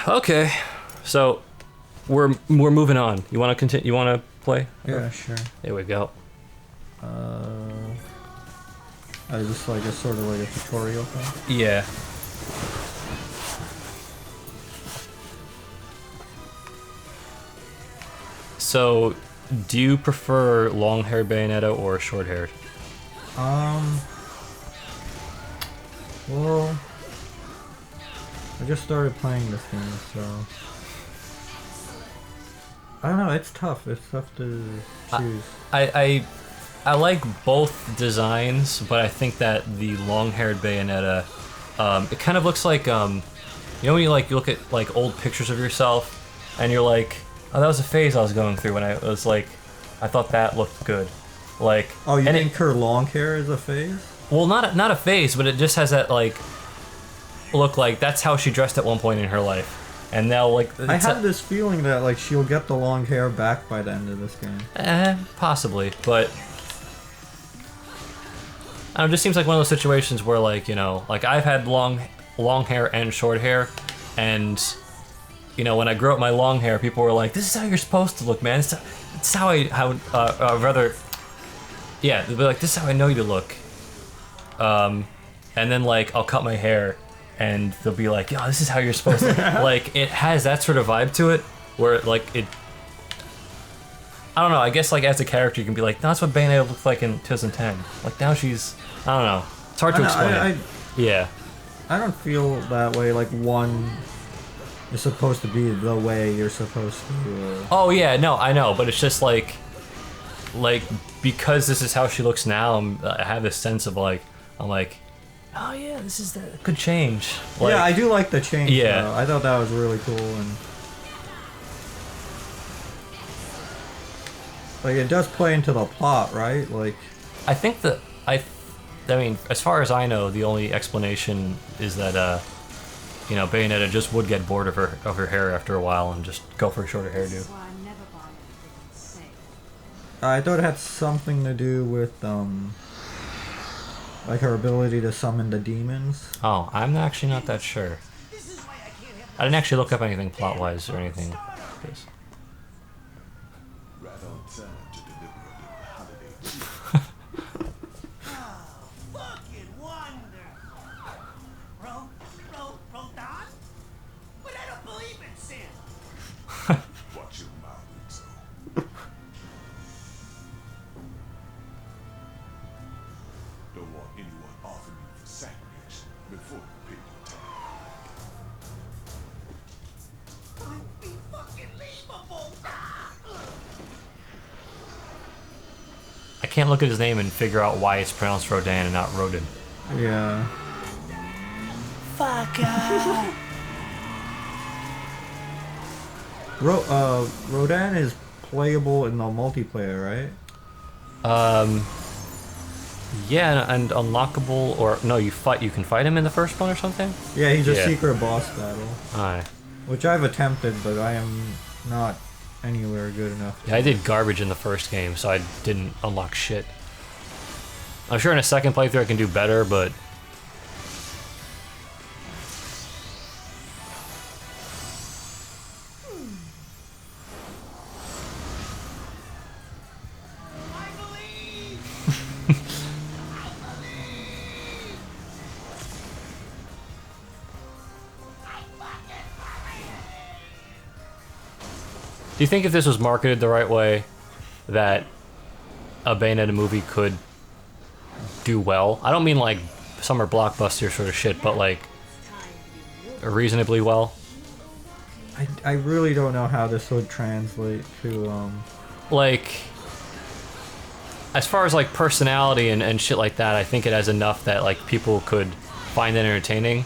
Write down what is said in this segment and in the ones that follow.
Okay, so we're moving on. You want to continue? You want to play? Yeah, sure. Here we go. I just like a sort of like a tutorial thing. Yeah. So, do you prefer long-haired Bayonetta or short-haired? Well, I just started playing this game, so I don't know. It's tough. It's tough to choose. I like both designs, but I think that the long-haired Bayonetta, it kind of looks like, you know, when you look at like old pictures of yourself, and you're like, oh, that was a phase I was going through when I was like, I thought that looked good, like. Oh, you think her long hair is a phase? Well, not a phase, but it just has that like look like that's how she dressed at one point in her life. And now, like, I have this feeling that like she'll get the long hair back by the end of this game. Possibly, but I don't know, it just seems like one of those situations where, like, you know, like I've had long hair and short hair, and you know, when I grew up my long hair, people were like, "This is how you're supposed to look, man. It's how yeah, they'll be like, this is how I know you to look." And then like I'll cut my hair, and they'll be like, "Yo, this is how you're supposed to." Like, it has that sort of vibe to it, where like it. I don't know. I guess like as a character, you can be like, no, "That's what Bayonetta looked like in 2010." Like now she's, I don't know. It's hard to explain. Yeah. I don't feel that way. Like one is supposed to be the way you're supposed to. Oh yeah, no, I know, but it's just like because this is how she looks now. I have this sense of like, I'm like, oh yeah, this is the good change. Like, yeah, I do like the change. Yeah, though. I thought that was really cool, and like it does play into the plot, right? Like, I think that I mean, as far as I know, the only explanation is that you know, Bayonetta just would get bored of her hair after a while and just go for a shorter hairdo. I thought it had something to do with like her ability to summon the demons. Oh, I'm actually not that sure. I didn't actually look up anything plot-wise or anything. I can't look at his name and figure out why it's pronounced Rodan and not Rodin. Yeah. Fuck. Rodan is playable in the multiplayer, right? Yeah, and unlockable, or no, you can fight him in the first one or something? Yeah, he's a secret boss battle. Aye. Which I've attempted, but I am not anywhere good enough. Yeah, I did garbage in the first game, so I didn't unlock shit. I'm sure in a second playthrough I can do better, but do you think if this was marketed the right way, that a Bayonetta movie could do well? I don't mean like summer blockbuster sort of shit, but like reasonably well. I really don't know how this would translate to like, as far as like personality and shit like that, I think it has enough that like people could find it entertaining,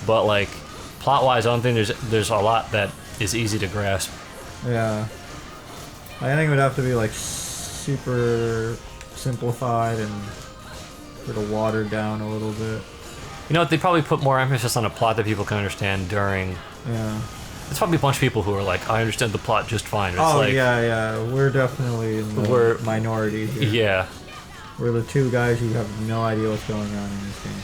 but like plot-wise, I don't think there's a lot that is easy to grasp. Yeah. I think it would have to be like super simplified and sort of watered down a little bit. You know what, they probably put more emphasis on a plot that people can understand during. Yeah. There's probably a bunch of people who are like, I understand the plot just fine. It's oh like, yeah, we're definitely in the minority here. Yeah. We're the two guys who have no idea what's going on in this game.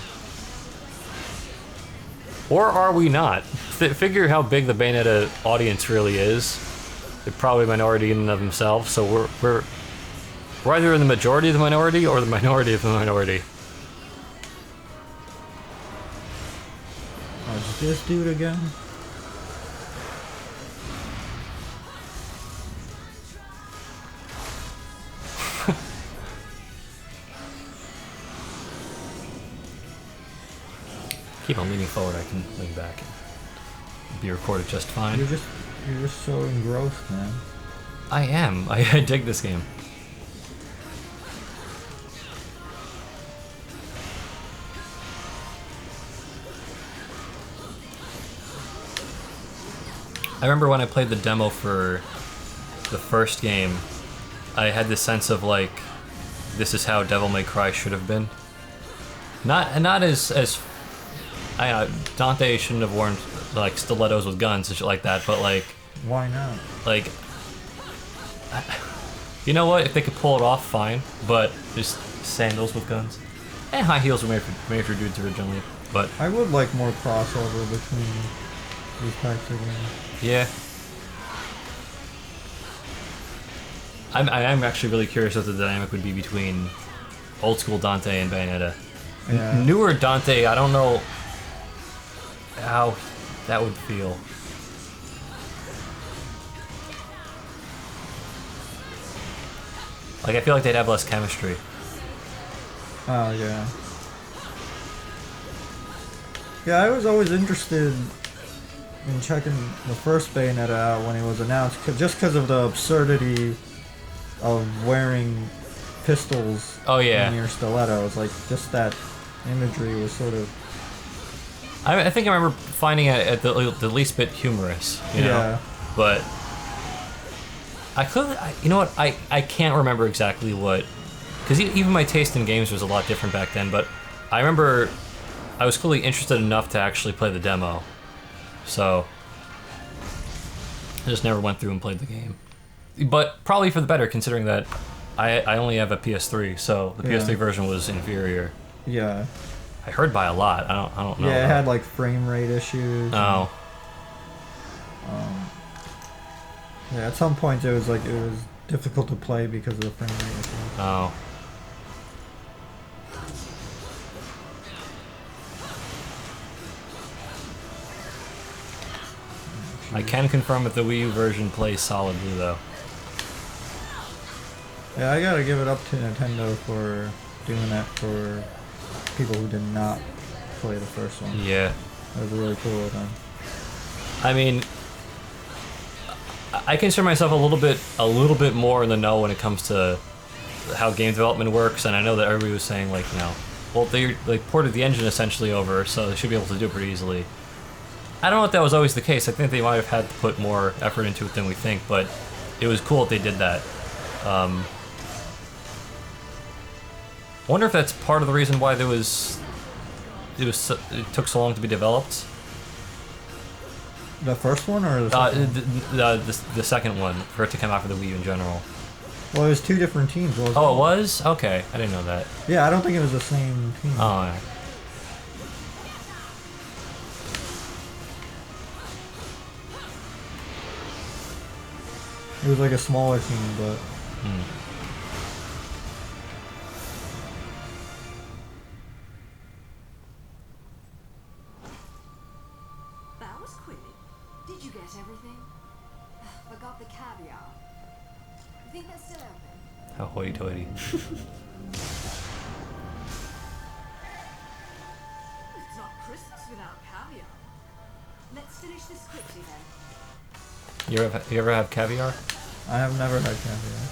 Or are we not? Figure how big the Bayonetta audience really is. They're probably a minority in and of themselves, so we're either in the majority of the minority or the minority of the minority. Oh, is this dude again? Keep on leaning forward, I can lean back and be recorded just fine. You're just so engrossed, man. I am. I dig this game. I remember when I played the demo for the first game, I had this sense of like, this is how Devil May Cry should have been. Not as Dante shouldn't have worn like stilettos with guns and shit like that, but like, why not? Like, you know what? If they could pull it off, fine. But just sandals with guns. And high heels were made for dudes originally. But I would like more crossover between these types of games. Yeah. I'm actually really curious what the dynamic would be between old school Dante and Bayonetta. Yeah. Newer Dante, I don't know how that would feel. Like, I feel like they'd have less chemistry. Oh, yeah. Yeah, I was always interested in checking the first Bayonetta out when it was announced, just because of the absurdity of wearing pistols in your stilettos. Like, just that imagery was sort of... I think I remember finding it at the least bit humorous, you know? But I clearly, you know what, I can't remember exactly what, because even my taste in games was a lot different back then, but I remember I was clearly interested enough to actually play the demo, so I just never went through and played the game. But probably for the better, considering that I only have a PS3, so the PS3 version was inferior. Yeah. I heard by a lot. I don't know. Yeah, it had like frame rate issues. Oh. Yeah, at some points it was difficult to play because of the frame rate issues. Oh. I can confirm that the Wii U version plays solidly, though. Yeah, I gotta give it up to Nintendo for doing that for people who did not play the first one. Yeah. That was really cool of them. I mean, I consider myself a little bit more in the know when it comes to how game development works, and I know that everybody was saying, like, you know, well, they ported the engine essentially over, so they should be able to do it pretty easily. I don't know if that was always the case. I think they might have had to put more effort into it than we think, but it was cool that they did that. I wonder if that's part of the reason why it took so long to be developed. The first one or the second the second one, for it to come out for the Wii U in general. Well, it was two different teams, wasn't it? Oh, it was? Okay, I didn't know that. Yeah, I don't think it was the same team. Oh, yeah. It was like a smaller team, but... That was quick. Did you get everything? Forgot the caviar. You think that's still open? How hoity-toity. It's not Christmas without caviar. Let's finish this quickly then. You ever have caviar? I have never had caviar.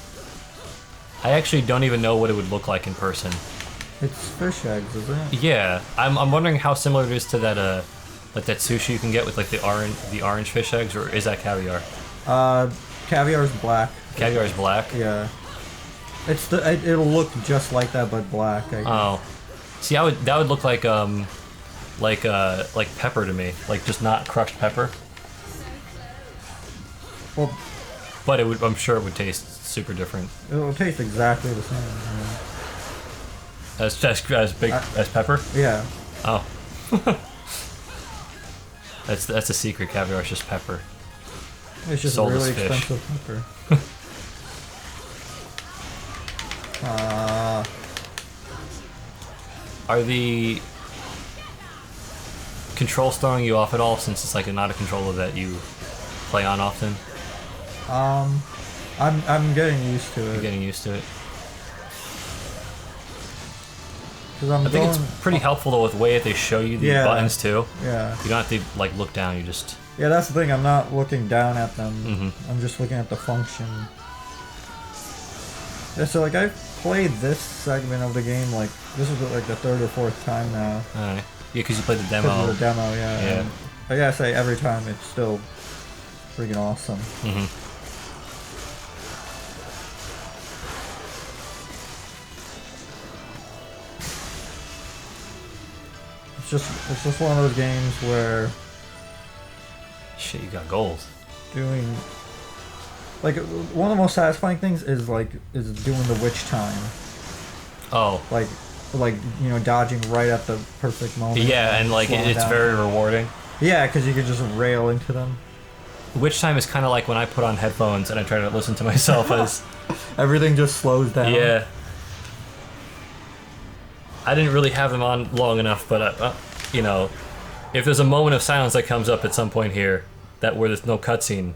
I actually don't even know what it would look like in person. It's fish eggs, isn't it? Yeah, I'm wondering how similar it is to that like that sushi you can get with like the orange fish eggs, or is that caviar? Caviar is black. Caviar is black. Yeah. It'll look just like that, but black. Oh, see, that would look like pepper to me, like just not crushed pepper. Well, but I'm sure it would taste super different. It'll taste exactly the same. As big as pepper. Yeah. Oh. That's a secret. Caviar is just pepper. It's just Sold as really fish. expensive pepper. Are the controls throwing you off at all, since it's like not a controller that you play on often? I'm getting used to it. You're getting used to it. 'Cause I'm I think going, it's pretty helpful though with the way that they show you the Yeah. buttons too. Yeah. You don't have to like look down. You just Yeah, that's the thing. I'm not looking down at them. Mhm. I'm just looking at the function. Yeah, so like I've played this segment of the game like this is like the third or fourth time now. yeah, because you played the Because demo. of the demo, yeah. Yeah. And I gotta say, every time it's still freaking awesome. hmm It's just one of those games where Shit, you got gold. doing like one of the most satisfying things is doing the witch time. Oh, Like you know, dodging right at the perfect moment. yeah, and like slowing it's down. very rewarding. Yeah, because you can just rail into them. Witch time is kind of like when I put on headphones and I try to listen to myself as Everything just slows down. yeah. I didn't really have them on long enough, but you know, if there's a moment of silence that comes up at some point here, that where there's no cutscene,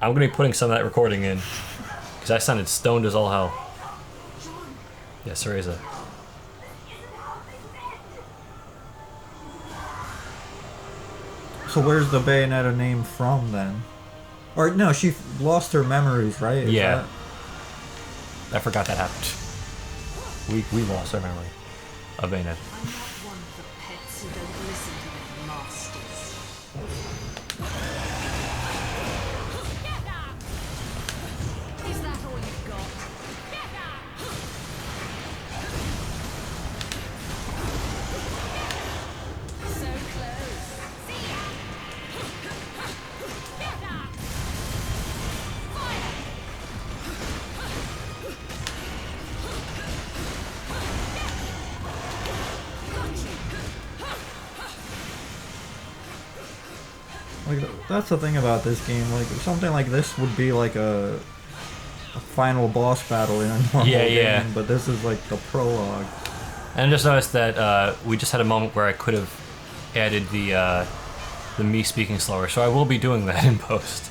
I'm gonna be putting some of that recording in, because I sounded stoned as all hell. Yes, Cereza. So where's the Bayonetta name from then? Or no, she lost her memories, right? Is Yeah. that- I forgot that happened. We lost our memory of Bayonetta. I'm not one of the pets who don't listen to their masters. Is that all you've got? So close. See ya. Like that's the thing about this game. Like something like this would be like a final boss battle in a normal Yeah, game, yeah. but this is like the prologue. And I just noticed that we just had a moment where I could have added the me speaking slower, so I will be doing that in post.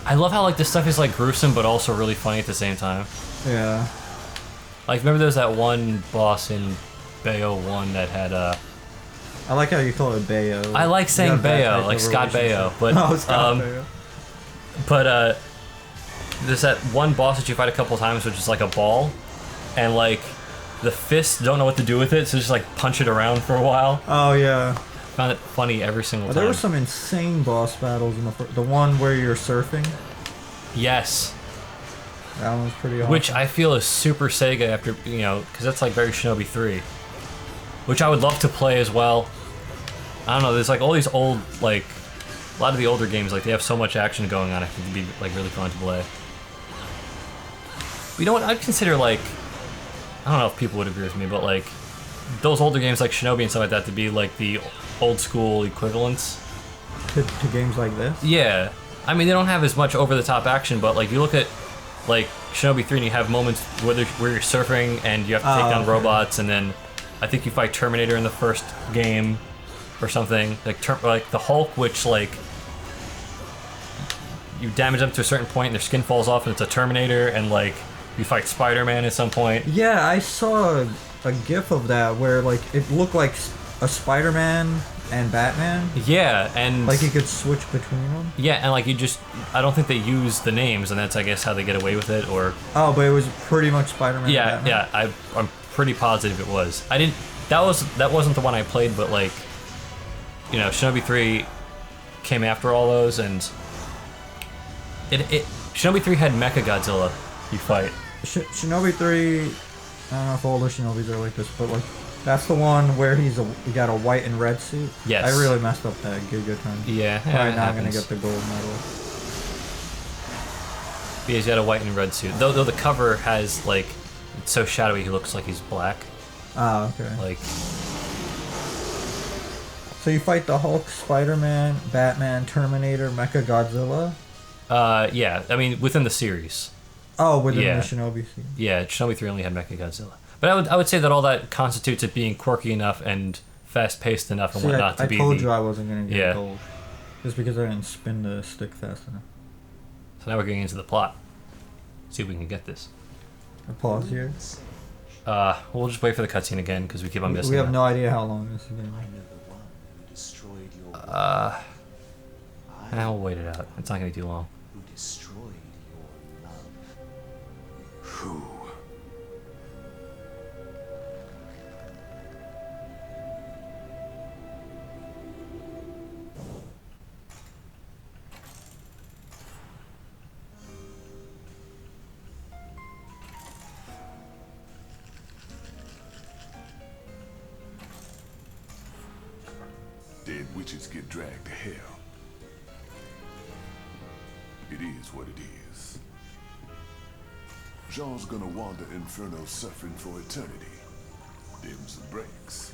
I love how like this stuff is like gruesome but also really funny at the same time. Yeah. Like remember there's that one boss in Bayo 1 that had I like how you call it Bayo. I like saying You have that Bayo, type like of Scott Bayo, relationship. but Oh, Scott Baio. but there's that one boss that you fight a couple times, which is like a ball, and like the fists don't know what to do with it, so just like punch it around for a while. Oh yeah. Found it funny every single time. There were some insane boss battles in the one where you're surfing. Yes, That one was pretty awesome. which I feel is super Sega after because that's like very Shinobi 3, which I would love to play as well. I don't know. There's like all these old like a lot of the older games like they have so much action going on. I think it'd be like really fun to play. You know what? I'd consider like I don't know if people would agree with me, but like those older games like Shinobi and stuff like that to be like the old school equivalents. to games like this. Yeah, I mean they don't have as much over the top action, but like you look at like Shinobi 3 and you have moments where you're surfing and you have to take down okay. robots, and then I think you fight Terminator in the first game or something like the Hulk, which like you damage them to a certain point and their skin falls off and it's a Terminator, and like you fight Spider-Man at some point. Yeah, I saw a GIF of that where like it looked like a Spider-Man and Batman. Yeah, and Like you could switch between them. yeah, and like I don't think they use the names, and that's I guess how they get away with it, or Oh, but it was pretty much Spider-Man. yeah, and Batman. yeah. I'm pretty positive it was. I didn't. That wasn't the one I played, but like, Shinobi 3 came after all those, and Shinobi 3 had Mecha Godzilla. You fight. Shinobi 3. I don't know if all the Shinobis are like this, but like that's the one where he got a white and red suit. Yes. I really messed up that good time. Yeah. Probably it not gonna happens. get the gold medal. Yeah, he's got a white and red suit. Though the cover has like, it's so shadowy he looks like he's black. Ah, okay. Like, So you fight the Hulk, Spider-Man, Batman, Terminator, Mechagodzilla. Yeah. I mean, within the series. Oh, within Yeah. the Shinobi scene. Yeah, Shinobi 3 only had Mechagodzilla. But I would say that all that constitutes it being quirky enough and fast-paced enough and See, whatnot I to be told the... you I wasn't gonna get Yeah. gold, just because I didn't spin the stick fast enough. So now we're getting into the plot. See if we can get this. I pause here. We'll just wait for the cutscene again because we keep on missing We have it. no idea how long this is gonna I be. know the one who destroyed your world. We'll wait it out. It's not going to be too long. Who destroyed your love. Who? Dead witches get dragged to hell. It is what it is. Jean's gonna wander Inferno suffering for eternity. Them's the breaks.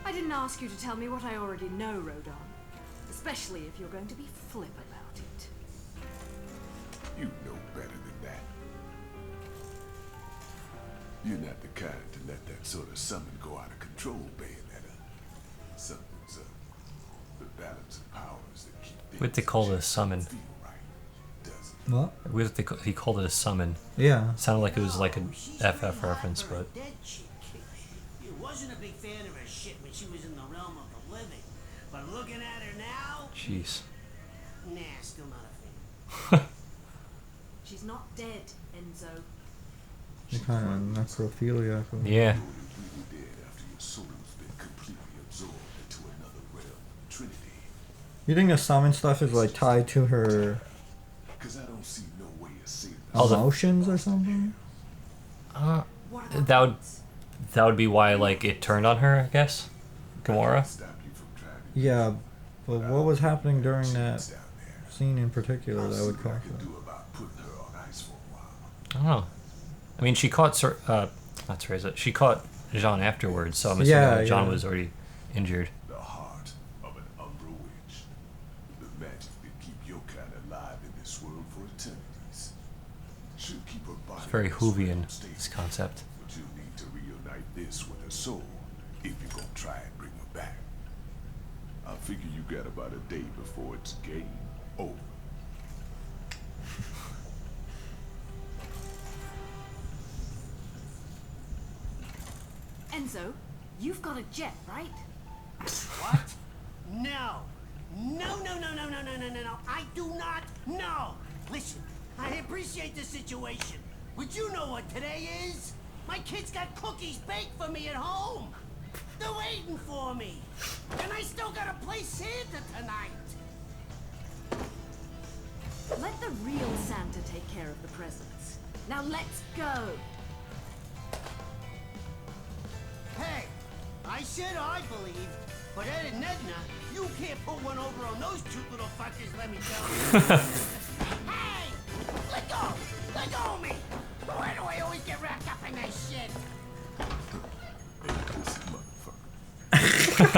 I didn't ask you to tell me what I already know, Rodon. Especially if you're going to be flip about it. You know better than that. You're not the kind to let that sort of summon go out of control, Bayonetta. Something's up. The balance of powers that keep things What they call it a just summon. feel right, doesn't it? What? Weird that he called it a summon. Yeah. Sounded like it was like an FF reference, but... He wasn't a big fan of her shit when she was in the realm of the living. But looking at her now, Jeez. nah, still not a fan. She's not dead, Enzo. You're kind of necrophiliac. Yeah. You're really dead after your soul's been completely absorbed into another realm, Trinity. You think the summon stuff is like tied to her Cause I don't see no way of saving Oh, the- emotions or something? What about That would be why, like, it turned on her, I guess? Gamora? stop you from trying to Yeah, but what was happening during that down there. scene in particular I'll that see would what I cause can that? do about putting her on ice for a while. I don't know. I mean, she caught not Teresa. She caught Jean afterwards, so I'm assuming Yeah, that Jean yeah. was already injured. The heart of an Umbra witch. The magic that keep your kind alive in this world for eternities. Should keep her body It's very in this realm Whovian, stable. this concept. But you'll need to reunite this with her soul if you're gonna try and bring her back. I figure you got about a day before it's game over. Enzo, you've got a jet, right? What? No. No, no, no, no, no, no, no, no, no. I do not know. Listen, I appreciate the situation. But you know what today is? My kids got cookies baked for me at home. They're waiting for me. And I still gotta play Santa tonight. Let the real Santa take care of the presents. Now let's go. Hey, I said I believed, but Ed and Edna, you can't put one over on those cute little fuckers, let me tell you. Hey! Let go! Let go of me! Why do I always get wrapped up in this shit? This motherfucker.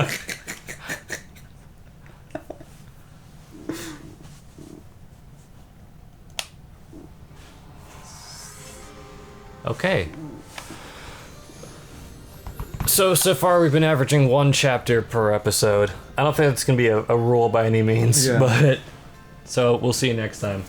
Okay. So far we've been averaging one chapter per episode. I don't think that's going to be a rule by any means, Yeah. but... So, we'll see you next time.